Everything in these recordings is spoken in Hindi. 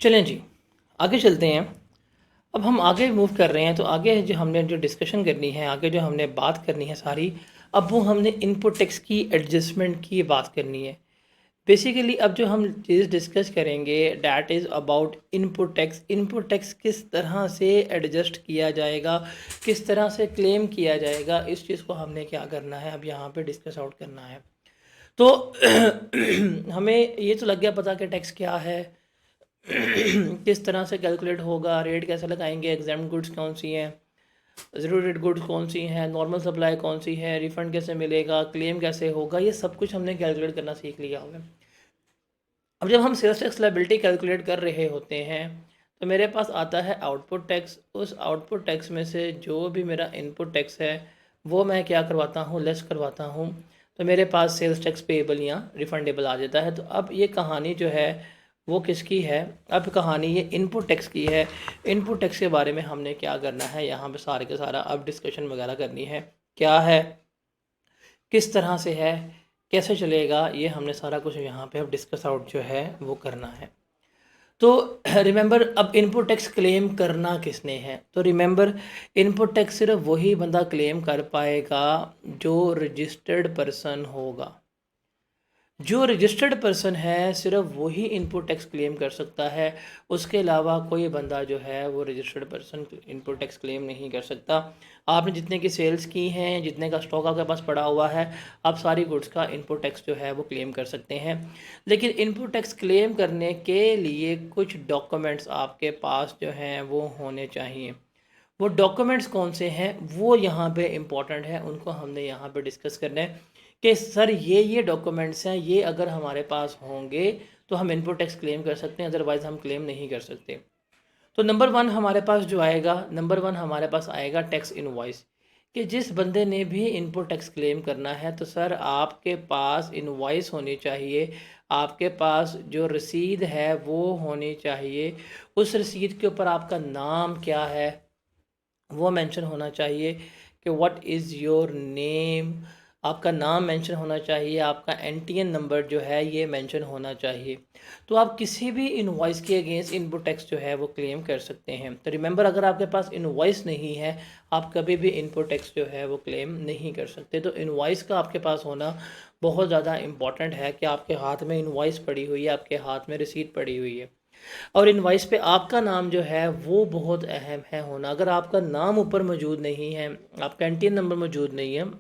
चलें जी, आगे चलते हैं। अब हम आगे मूव कर रहे हैं, तो आगे जो हमने जो डिस्कशन करनी है, आगे जो हमने बात करनी है सारी, अब वो हमने इनपुट टैक्स की एडजस्टमेंट की बात करनी है। बेसिकली अब जो हम चीज़ डिस्कस करेंगे that is about input tax. Input tax किस तरह से एडजस्ट किया जाएगा, किस तरह से क्लेम किया जाएगा, इस चीज़ को हमने क्या करना है, अब यहाँ पे डिस्कस आउट करना है। तो हमें ये तो लग गया पता कि टैक्स क्या है, किस तरह से कैलकुलेट होगा, रेट कैसे लगाएंगे, एग्जाम गुड्स कौन सी हैं, ज़ीरो रेट गुड्स कौन सी हैं, नॉर्मल सप्लाई कौन सी है, रिफ़ंड कैसे मिलेगा, क्लेम कैसे होगा, ये सब कुछ हमने कैलकुलेट करना सीख लिया होगा। अब जब हम सेल्स टैक्स लायबिलिटी कैलकुलेट कर रहे होते हैं तो मेरे पास आता है आउटपुट टैक्स। उस आउटपुट टैक्स में से जो भी मेरा इनपुट टैक्स है वो मैं क्या करवाता हूँ, लेस करवाता हूँ। तो मेरे पास सेल्स टैक्स पेएबल या रिफंडेबल आ जाता है। तो अब ये कहानी जो है वो किसकी है, अब कहानी ये इनपुट टैक्स की है। इनपुट टैक्स के बारे में हमने क्या करना है, यहाँ पे सारे के सारा अब डिस्कशन वगैरह करनी है, क्या है, किस तरह से है, कैसे चलेगा, ये हमने सारा कुछ यहाँ पे अब डिस्कस आउट जो है वो करना है। तो रिमेंबर, अब इनपुट टैक्स क्लेम करना किसने है, तो रिमेंबर इनपुट टैक्स सिर्फ वही बंदा क्लेम कर पाएगा जो रजिस्टर्ड पर्सन होगा। जो रजिस्टर्ड पर्सन है सिर्फ वही इनपुट टैक्स क्लेम कर सकता है, उसके अलावा कोई बंदा जो है वो registered person input tax claim नहीं कर सकता। आपने जितने की सेल्स की हैं, जितने का स्टॉक आपके पास पड़ा हुआ है, आप सारी गुड्स का इनपुट टैक्स जो है वो क्लेम कर सकते हैं। लेकिन इनपुट टैक्स क्लेम करने के लिए कुछ डॉक्यूमेंट्स आपके पास जो हैं वो होने चाहिए। वो डॉक्यूमेंट्स कौन से हैं वो यहाँ पे इम्पॉर्टेंट है, उनको हमने यहाँ पे डिस्कस करना है कि सर ये डॉक्यूमेंट्स हैं, ये अगर हमारे पास होंगे तो हम इनपुट टैक्स क्लेम कर सकते हैं, अदरवाइज़ हम क्लेम नहीं कर सकते। तो नंबर वन हमारे पास जो आएगा, नंबर वन हमारे पास आएगा टैक्स इनवॉइस। कि जिस बंदे ने भी इनपुट टैक्स क्लेम करना है तो सर आपके पास इनवॉइस होनी चाहिए, आपके पास जो रसीद है वो होनी चाहिए। उस रसीद के ऊपर आपका नाम क्या है वो मेंशन होना चाहिए कि व्हाट इज़ योर नेम, आपका नाम मेंशन होना चाहिए, आपका एनटीएन नंबर जो है ये मेंशन होना चाहिए। तो आप किसी भी इनवॉइस के अगेंस्ट इनपुट टैक्स जो है वो क्लेम कर सकते हैं। तो रिमेंबर, अगर आपके पास इनवॉइस नहीं है आप कभी भी इनपुट टैक्स जो है वो क्लेम नहीं कर सकते। तो इनवॉइस का आपके पास होना बहुत ज़्यादा इंपॉर्टेंट है कि आपके हाथ में इनवॉइस पड़ी हुई है, आपके हाथ में रिसीट पड़ी हुई है और इनवॉइस पे आपका नाम जो है वो बहुत अहम है होना। अगर आपका नाम ऊपर मौजूद नहीं है, आपका एनटीएन नंबर मौजूद नहीं है,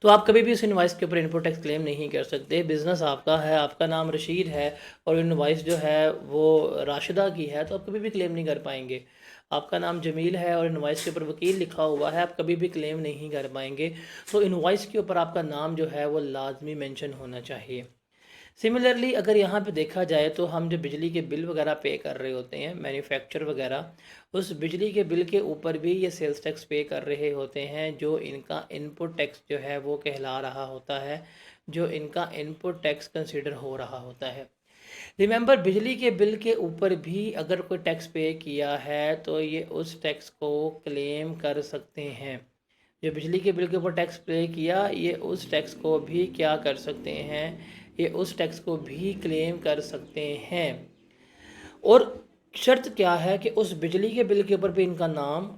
तो आप कभी भी उस इनवॉइस के ऊपर इनपुट टैक्स क्लेम नहीं कर सकते। बिज़नेस आपका है, आपका नाम रशीद है और इनवॉइस जो है वो राशिदा की है, तो आप कभी भी क्लेम नहीं कर पाएंगे। आपका नाम जमील है और इनवॉइस के ऊपर वकील लिखा हुआ है, आप कभी भी क्लेम नहीं कर पाएंगे। तो इनवॉइस के ऊपर आपका नाम जो है वो लाजमी मेंशन होना चाहिए। सिमिलरली अगर यहाँ पे देखा जाए तो हम जो बिजली के बिल वगैरह पे कर रहे होते हैं, मैन्युफैक्चर वगैरह, उस बिजली के बिल के ऊपर भी ये सेल्स टैक्स पे कर रहे होते हैं, जो इनका इनपुट टैक्स जो है वो कहला रहा होता है, जो इनका इनपुट टैक्स कंसिडर हो रहा होता है। रिमेंबर, बिजली के बिल के ऊपर भी अगर कोई टैक्स पे किया है तो ये उस टैक्स को क्लेम कर सकते हैं। जो बिजली के बिल के ऊपर टैक्स पे किया, ये उस टैक्स को भी क्या कर सकते हैं, ये उस टैक्स को भी क्लेम कर सकते हैं। और शर्त क्या है कि उस बिजली के बिल के ऊपर भी इनका नाम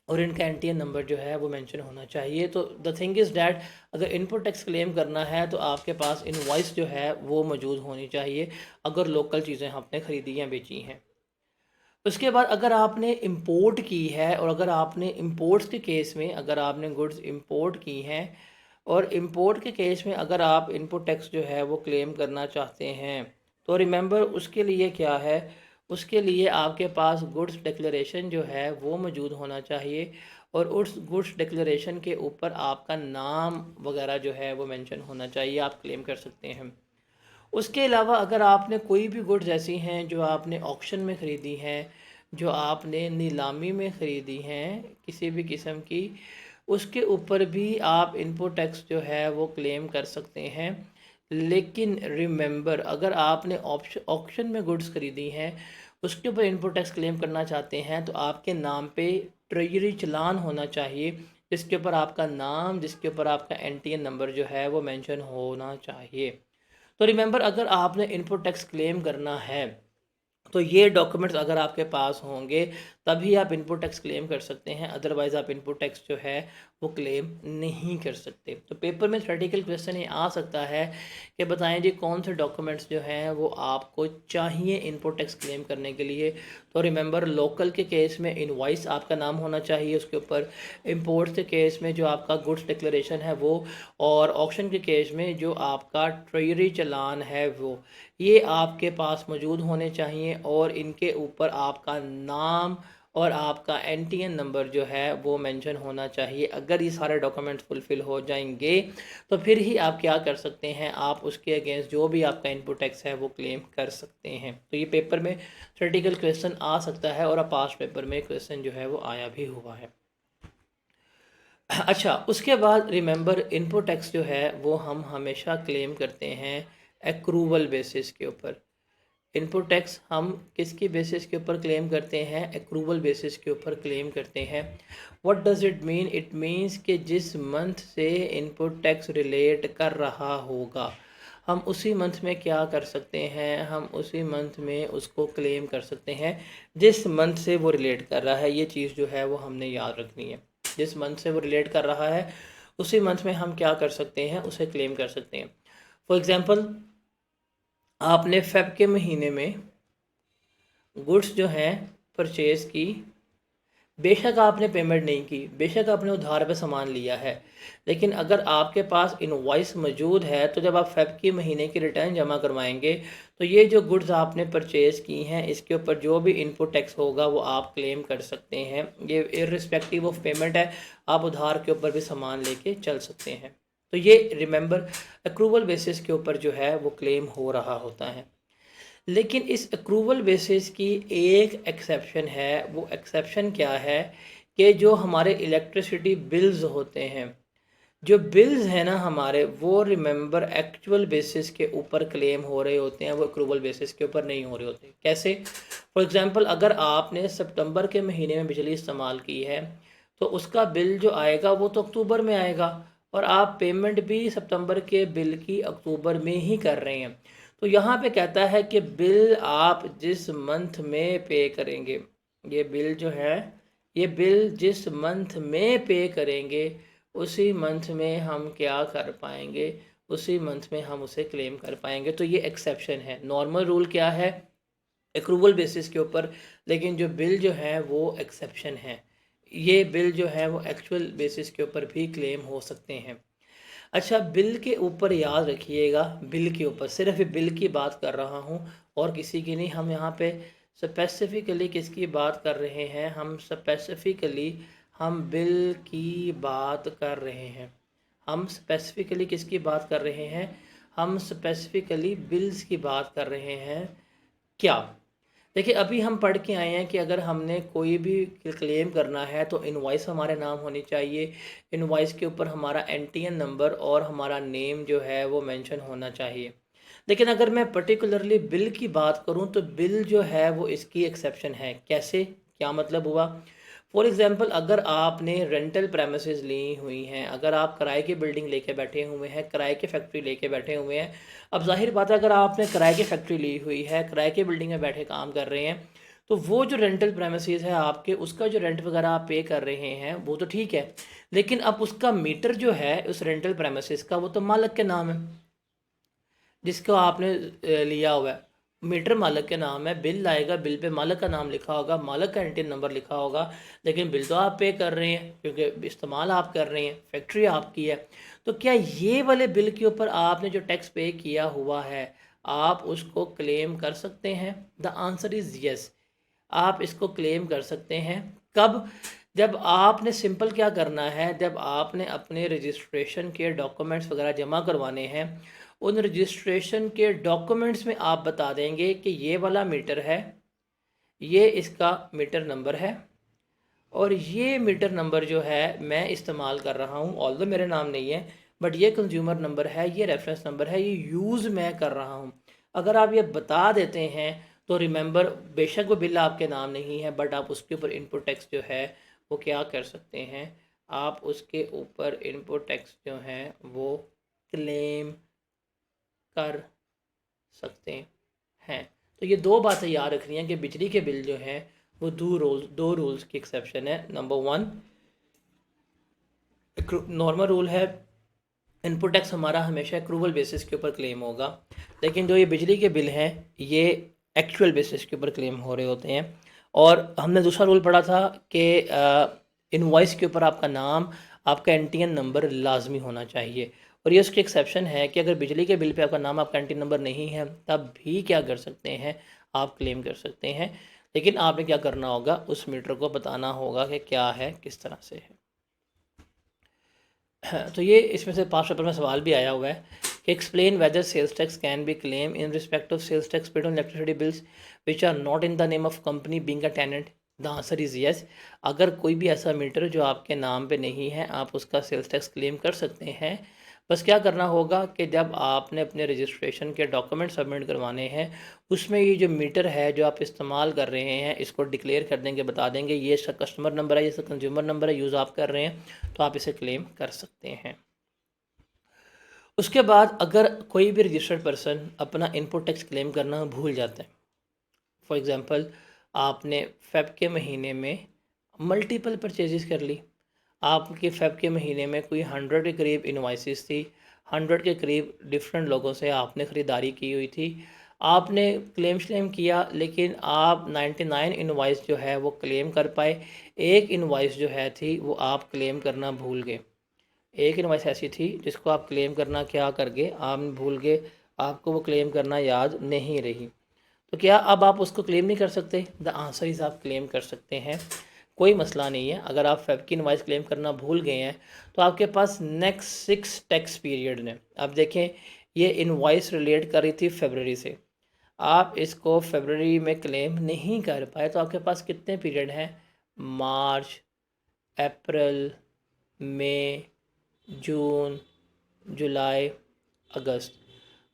और इनका एनटीएन नंबर जो है वो मेंशन होना चाहिए। तो द थिंग इज़ डैट अगर इनपुट टैक्स क्लेम करना है तो आपके पास इनवॉइस जो है वो मौजूद होनी चाहिए, अगर लोकल चीज़ें आपने ख़रीदी या बेची हैं। उसके बाद अगर आपने इंपोर्ट की है और अगर आपने इंपोर्ट्स के केस में अगर आपने गुड्स इंपोर्ट की हैं और इंपोर्ट के केस में अगर आप इनपुट टैक्स जो है वो क्लेम करना चाहते हैं, तो रिमेंबर उसके लिए क्या है, उसके लिए आपके पास गुड्स डिक्लेरेशन जो है वो मौजूद होना चाहिए और उस गुड्स डिक्लेरेशन के ऊपर आपका नाम वगैरह जो है वो मेंशन होना चाहिए, आप क्लेम कर सकते हैं। उसके अलावा अगर आपने कोई भी गुड्स ऐसी हैं जो आपने ऑक्शन में ख़रीदी हैं, जो आपने नीलामी में ख़रीदी हैं किसी भी किस्म की, उसके ऊपर भी आप इनपुट टैक्स जो है वो क्लेम कर सकते हैं। लेकिन रिमेंबर, अगर आपने ऑक्शन में गुड्स ख़रीदी हैं उसके ऊपर इनपुट टैक्स क्लेम करना चाहते हैं तो आपके नाम पे ट्रेजरी चालान होना चाहिए, जिसके ऊपर आपका नाम, जिसके ऊपर आपका एनटीएन नंबर जो है वो मेंशन होना चाहिए। तो रिमेंबर, अगर आपने इनपुट टैक्स क्लेम करना है तो ये डॉक्यूमेंट्स अगर आपके पास होंगे तभी आप इनपुट टैक्स क्लेम कर सकते हैं, अदरवाइज़ आप इनपुट टैक्स जो है वो क्लेम नहीं कर सकते। तो पेपर में थ्योरेटिकल क्वेश्चन ये आ सकता है कि बताएं जी कौन से डॉक्यूमेंट्स जो हैं वो आपको चाहिए इनपुट टैक्स क्लेम करने के लिए। तो रिमेंबर, लोकल के केस में इनवॉइस आपका नाम होना चाहिए उसके ऊपर, इंपोर्ट के केस में जो आपका गुड्स डिक्लेरेशन है वो, और ऑक्शन के केस में जो आपका ट्रेजरी चालान है वो, ये आपके पास मौजूद होने चाहिए। और इनके ऊपर आपका नाम और आपका एनटीएन नंबर जो है वो मेंशन होना चाहिए। अगर ये सारे डॉक्यूमेंट्स फुलफ़िल हो जाएंगे तो फिर ही आप क्या कर सकते हैं, आप उसके अगेंस्ट जो भी आपका इनपुट टैक्स है वो क्लेम कर सकते हैं। तो ये पेपर में थ्योरेटिकल क्वेश्चन आ सकता है, और पास्ट पेपर में क्वेश्चन जो है वो आया भी हुआ है। अच्छा, उसके बाद रिमेंबर, इनपुट टैक्स जो है वो हम हमेशा क्लेम करते हैं एक्रूवल बेसिस के ऊपर। इनपुट टैक्स हम किसकी बेसिस के ऊपर क्लेम करते हैं? एक्रूवल बेसिस के ऊपर क्लेम करते हैं। What does it mean? It means कि जिस मंथ से इनपुट टैक्स रिलेट कर रहा होगा, हम उसी मंथ में क्या कर सकते हैं, हम उसी मंथ में उसको क्लेम कर सकते हैं जिस मंथ से वो रिलेट कर रहा है। ये चीज़ जो है वो हमने याद रखनी है। जिस मंथ से वो रिलेट कर रहा है उसी मंथ में हम क्या कर सकते हैं, उसे क्लेम कर सकते हैं। फॉर एग्ज़ाम्पल, आपने फेब के महीने में गुड्स जो हैं परचेज़ की, बेशक आपने पेमेंट नहीं की, बेशक आपने उधार पे सामान लिया है, लेकिन अगर आपके पास इनवॉइस मौजूद है तो जब आप फेब के महीने की रिटर्न जमा करवाएंगे तो ये जो गुड्स आपने परचेज़ की हैं इसके ऊपर जो भी इनपुट टैक्स होगा वो आप क्लेम कर सकते हैं। ये इर्रिस्पेक्टिव ऑफ पेमेंट है, आप उधार के ऊपर भी सामान लेके चल सकते हैं। तो ये रिमेंबर, अक्रूवल बेसिस के ऊपर जो है वो क्लेम हो रहा होता है। लेकिन इस अक्रूवल बेसिस की एक एक्सेप्शन है। वो एक्सेप्शन क्या है कि जो हमारे इलेक्ट्रिसिटी बिल्स होते हैं, जो बिल्स हैं ना हमारे, वो रिमेंबर एक्चुअल बेसिस के ऊपर क्लेम हो रहे होते हैं, वो अक्रूवल बेसिस के ऊपर नहीं हो रहे होते। कैसे? फॉर एग्जांपल, अगर आपने सितंबर के महीने में बिजली इस्तेमाल की है तो उसका बिल जो आएगा वो तो अक्टूबर में आएगा, और आप पेमेंट भी सितंबर के बिल की अक्टूबर में ही कर रहे हैं। तो यहाँ पे कहता है कि बिल आप जिस मंथ में पे करेंगे, ये बिल जो है, ये बिल जिस मंथ में पे करेंगे उसी मंथ में हम क्या कर पाएंगे, उसी मंथ में हम उसे क्लेम कर पाएंगे। तो ये एक्सेप्शन है। नॉर्मल रूल क्या है? अक्रूवल बेसिस के ऊपर, लेकिन जो बिल जो है वो एक्सेप्शन है। ये बिल जो है वो एक्चुअल बेसिस के ऊपर भी क्लेम हो सकते हैं। अच्छा, बिल के ऊपर याद रखिएगा, बिल के ऊपर सिर्फ बिल की बात कर रहा हूँ और किसी की नहीं। हम यहाँ पे स्पेसिफिकली किसकी बात कर रहे हैं? हम स्पेसिफिकली हम बिल की बात कर रहे हैं। हम स्पेसिफिकली किसकी बात कर रहे हैं? हम स्पेसिफिकली बिल्स की बात कर रहे हैं। क्या? देखिए, अभी हम पढ़ के आए हैं कि अगर हमने कोई भी क्लेम करना है तो इनवॉइस हमारे नाम होनी चाहिए। इनवॉइस के ऊपर हमारा एनटीएन नंबर और हमारा नेम जो है वो मेंशन होना चाहिए। लेकिन अगर मैं पर्टिकुलरली बिल की बात करूं तो बिल जो है वो इसकी एक्सेप्शन है। कैसे? क्या मतलब हुआ? फॉर एग्जांपल, अगर आपने रेंटल प्रेमिसेस ली हुई हैं, अगर आप किराए की बिल्डिंग लेके बैठे हुए हैं, किराए की फैक्ट्री लेके बैठे हुए हैं। अब जाहिर बात है, अगर आपने किराए की फैक्ट्री ली हुई है, किराए की बिल्डिंग में बैठे काम कर रहे हैं, तो वो जो रेंटल प्रेमिसेस है आपके, उसका जो रेंट वगैरह आप पे कर रहे हैं वो तो ठीक है, लेकिन अब उसका मीटर जो है उस रेंटल प्रेमिसेस का वो तो मालिक के नाम है जिसको आपने लिया हुआ है। मीटर मालिक के नाम है, बिल आएगा, बिल पे मालिक का नाम लिखा होगा, मालिक का एंटीन नंबर लिखा होगा, लेकिन बिल तो आप पे कर रहे हैं क्योंकि इस्तेमाल आप कर रहे हैं, फैक्ट्री आपकी है। तो क्या ये वाले बिल के ऊपर आपने जो टैक्स पे किया हुआ है आप उसको क्लेम कर सकते हैं? द आंसर इज़ यस, आप इसको क्लेम कर सकते हैं। कब? जब आपने सिंपल क्या करना है, जब आपने अपने रजिस्ट्रेशन के डॉक्यूमेंट्स वगैरह जमा करवाने हैं, उन रजिस्ट्रेशन के डॉक्यूमेंट्स में आप बता देंगे कि ये वाला मीटर है, ये इसका मीटर नंबर है, और ये मीटर नंबर जो है मैं इस्तेमाल कर रहा हूँ, ऑल्दो मेरे नाम नहीं है, बट ये कंज्यूमर नंबर है, ये रेफरेंस नंबर है, ये यूज़ मैं कर रहा हूँ। अगर आप ये बता देते हैं तो रिमेंबर, बेशक वो बिल आपके नाम नहीं है, बट आप उसके ऊपर इनपुट टैक्स जो है वो क्या कर सकते हैं, आप उसके ऊपर इनपुट टैक्स जो है वो क्लेम कर सकते हैं। तो ये दो बातें याद रखनी है कि बिजली के बिल जो हैं वो दो रूल्स की एक्सेप्शन है। नंबर वन, नॉर्मल रूल है इनपुट टैक्स हमारा हमेशा एक्रूवल बेसिस के ऊपर क्लेम होगा, लेकिन जो ये बिजली के बिल हैं ये एक्चुअल बेसिस के ऊपर क्लेम हो रहे होते हैं। और हमने दूसरा रूल पढ़ा था कि इनवॉइस के ऊपर आपका नाम, आपका एनटीएन नंबर लाजमी होना चाहिए। और ये उसकी एक्सेप्शन है कि अगर बिजली के बिल पे आपका नाम, आपका एनटीएन नंबर नहीं है, तब भी क्या कर सकते हैं, आप क्लेम कर सकते हैं। लेकिन आपने क्या करना होगा, उस मीटर को बताना होगा कि क्या है, किस तरह से है। तो ये इसमें से पास पेपर में सवाल भी आया हुआ है कि explain whether sales tax can be claim in respect of sales tax paid on electricity bills which are not in the name of company being a tenant. The answer is yes. अगर कोई भी ऐसा मीटर जो आपके नाम पे नहीं है, आप उसका सेल्स टैक्स क्लेम कर सकते हैं। बस क्या करना होगा कि जब आपने अपने रजिस्ट्रेशन के डॉक्यूमेंट सबमिट करवाने हैं, उसमें ये जो मीटर है जो आप इस्तेमाल कर रहे हैं, इसको डिक्लेयर कर देंगे, बता देंगे ये इसका कस्टमर नंबर है, ये इसका कंज्यूमर नंबर है, यूज़ आप कर रहे हैं, तो आप इसे क्लेम कर सकते हैं। उसके बाद अगर कोई भी रजिस्टर्ड पर्सन अपना इनपुट टैक्स क्लेम करना भूल जाता है, फॉर एग्ज़ाम्पल आपने फ़ेब के महीने में मल्टीपल परचेजेस कर ली, आपके फ़ेब के महीने में कोई 100 के करीब इनवॉइसेस थी, 100 के करीब डिफरेंट लोगों से आपने ख़रीदारी की हुई थी, आपने क्लेम किया, लेकिन आप 99 इनवॉइस जो है वो क्लेम कर पाए, एक इनवॉइस जो है थी वो आप क्लेम करना भूल गए। एक इनवॉइस ऐसी थी जिसको आप क्लेम करना क्या कर गए, आप भूल गए, आपको वो क्लेम करना याद नहीं रही। तो क्या अब आप उसको क्लेम नहीं कर सकते? द आंसर इज़ आप क्लेम कर सकते हैं, कोई मसला नहीं है। अगर आप फ़ेब की इनवॉइस क्लेम करना भूल गए हैं तो आपके पास नेक्स्ट 6 टैक्स पीरियड ने, अब देखें ये इनवॉइस रिलेट कर रही थी फरवरी से, आप इसको फरवरी में क्लेम नहीं कर पाए तो आपके पास कितने पीरियड हैं? मार्च, अप्रैल, मई, जून, जुलाई, अगस्त।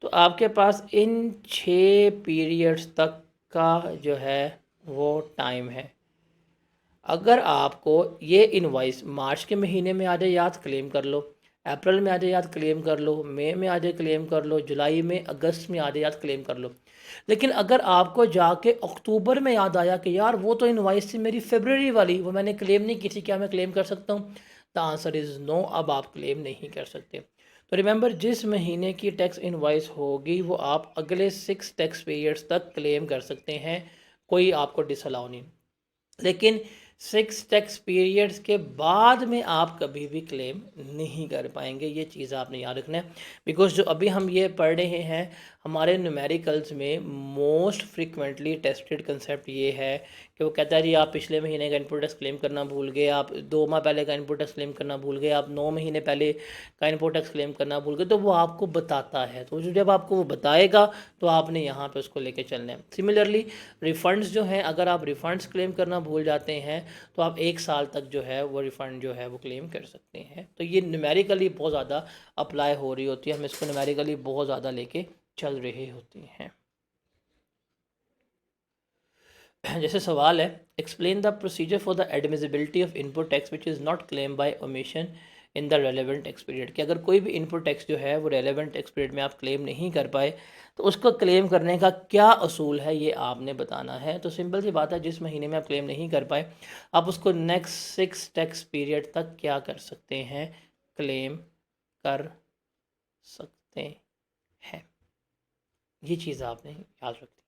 तो आपके पास इन 6 पीरियड्स तक का जो है वो टाइम है। अगर आपको ये इनवॉइस मार्च के महीने में आ जाए याद, क्लेम कर लो, अप्रैल में आ जाए याद, क्लेम कर लो, मई में आ जाए, क्लेम कर लो, जुलाई में, अगस्त में आ जाए याद, क्लेम कर लो। लेकिन अगर आपको जाके अक्टूबर में याद आया कि यार वो तो इनवॉइस थी मेरी फरवरी वाली, वो मैंने क्लेम नहीं की थी, क्या मैं क्लेम कर सकता हूँ? द आंसर इज़ नो, अब आप क्लेम नहीं कर सकते। तो रिमेंबर, जिस महीने की टैक्स इनवॉइस होगी वो आप अगले 6 टैक्स पीरियड्स तक क्लेम कर सकते हैं, कोई आपको डिसअलाउ नहीं। लेकिन 6 टैक्स पीरियड्स के बाद में आप कभी भी क्लेम नहीं कर पाएंगे, ये चीज़ आपने याद रखना है। बिकॉज जो अभी हम ये पढ़ रहे हैं हमारे न्यूमेरिकल्स में मोस्ट फ्रिक्वेंटली टेस्टेड कंसेप्ट ये है कि वो कहता है जी आप पिछले महीने का इनपुट टैक्स क्लेम करना भूल गए, आप 2 माह पहले का इनपुट टैक्स क्लेम करना भूल गए, आप 9 महीने पहले का इनपुट टैक्स क्लेम करना भूल गए। तो वो आपको बताता है, तो जब आपको वो बताएगा तो आपने यहाँ पे उसको लेके चलना है। सिमिलरली रिफ़ंड्स जो हैं, अगर आप रिफ़ंड्स क्लेम करना भूल जाते हैं तो आप 1 साल तक जो है वो रिफ़ंड जो है वो क्लेम कर सकते हैं। तो ये न्यूमेरिकली बहुत ज़्यादा अप्लाई हो रही होती है, हम इसको न्यूमेरिकली बहुत ज़्यादा लेके चल रहे होते हैं। जैसे सवाल है, explain the procedure for the admissibility of input tax which is not claim bye omission in the relevant tax period. कि अगर कोई भी इनपुट टैक्स जो है वो रेलेवेंट टैक्स पीरियड में आप क्लेम नहीं कर पाए तो उसको क्लेम करने का क्या असूल है, ये आपने बताना है। तो सिंपल सी बात है, जिस महीने में आप क्लेम नहीं कर पाए आप उसको नेक्स्ट 6 टैक्स पीरियड तक क्या कर सकते हैं, क्लेम कर सकते हैं। ये चीज़ आपने याद रखनी है।